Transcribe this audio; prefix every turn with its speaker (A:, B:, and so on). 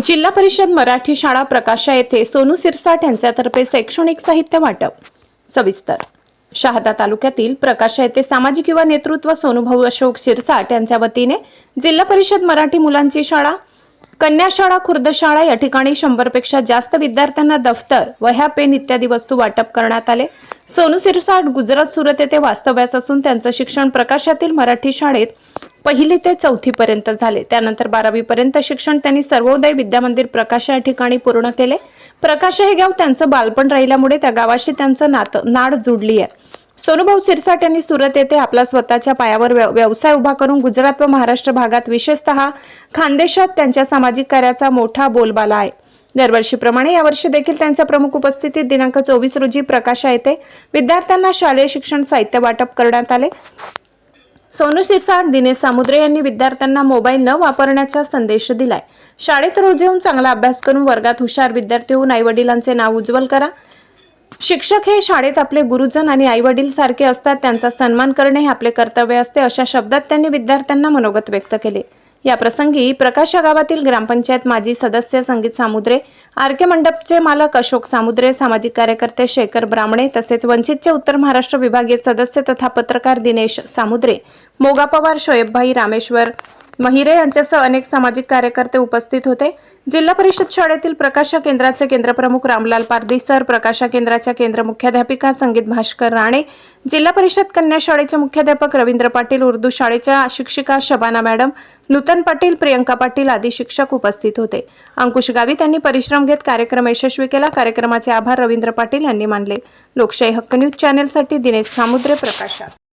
A: जिल्हा परिषद मराठी शाळा प्रकाशा येथे सोनू सिरसाट यांच्यातर्फे शैक्षणिक साहित्य वाटप सविस्तर. शहादा तालुक्यातील प्रकाशा येथे सामाजिक युवा नेतृत्व सोनूभाऊ अशोक सिरसाट यांच्या वतीने जिल्हा परिषद मराठी मुलांची शाळा कन्या शाळा खुर्द शाळा या ठिकाणी 100 पेक्षा जास्त विद्यार्थ्यांना दफ्तर, वह्या, पेन इत्यादी वस्तू वाटप करण्यात आले. सोनू सिरसाट गुजरात सुरत येथे वास्तव्यास असून त्यांचे शिक्षण प्रकाशातील मराठी शाळेत 1ली ते 4थी पर्यंत झाले. त्यानंतर 12वी पर्यंत शिक्षण त्यांनी सर्वोदय विद्यामंदिर प्रकाशा या ठिकाणी पूर्ण केले. प्रकाशा हे गाव त्यांचं बालपण राहिल्यामुळे त्या गावाशी त्यांचं नाळ जुडली आहे. सोनूभाऊ सिरसाट यांनी सुरत येथे आपला स्वतःच्या पायावर व्यवसाय उभा करून गुजरात व महाराष्ट्र भागात विशेषतः खानदेशात त्यांच्या सामाजिक कार्याचा मोठा बोलबाला आहे. दरवर्षीप्रमाणे यावर्षी देखील त्यांच्या प्रमुख उपस्थितीत दिनांक 24 रोजी प्रकाशा येथे विद्यार्थ्यांना शालेय शिक्षण साहित्य वाटप करण्यात आले. सोनू सिरसाट, दिनेश सामुद्रे यांनी विद्यार्थ्यांना मोबाईल न वापरण्याचा संदेश दिलाय. शाळेत रोज येऊन चांगला अभ्यास करून वर्गात हुशार विद्यार्थी होऊन आई-वडिलांचे नाव उज्ज्वल करा. शिक्षक हे शाळेत आपले गुरुजन आणि आई-वडील सारखे असतात. त्यांचा सन्मान करणे हे आपले कर्तव्य असते, अशा शब्दात त्यांनी विद्यार्थ्यांना मनोगत व्यक्त केले. या प्रसंगी प्रकाशा गावातील ग्रामपंचायत माजी सदस्य संगीत सामुद्रे, आरके मंडपचे मालक अशोक सामुद्रे, सामाजिक कार्यकर्ते शेखर ब्राह्मणे तसेच वंचितचे उत्तर महाराष्ट्र विभागीय सदस्य तथा पत्रकार दिनेश सामुद्रे, मोगा पवार, शोएबभाई रामेश्वर महिरे यांच्यासह अनेक सामाजिक कार्यकर्ते उपस्थित होते. जिल्हा परिषद शाळेतील प्रकाशा केंद्राचे केंद्रप्रमुख रामलाल पारदीसर, प्रकाशा केंद्राच्या केंद्र मुख्याध्यापिका संगीत भास्कर राणे, जिल्हा परिषद कन्या शाळेचे मुख्याध्यापक रवींद्र पाटील, उर्दू शाळेच्या शिक्षिका शबाना मॅडम, नूतन पाटील, प्रियंका पाटील आदी शिक्षक उपस्थित होते. अंकुश गावित यांनी परिश्रम घेत कार्यक्रम यशस्वी केला. कार्यक्रमाचे आभार रवींद्र पाटील यांनी मानले. लोकशाही हक्क न्यूज चॅनेलसाठी दिनेश सामुद्रे, प्रकाशा.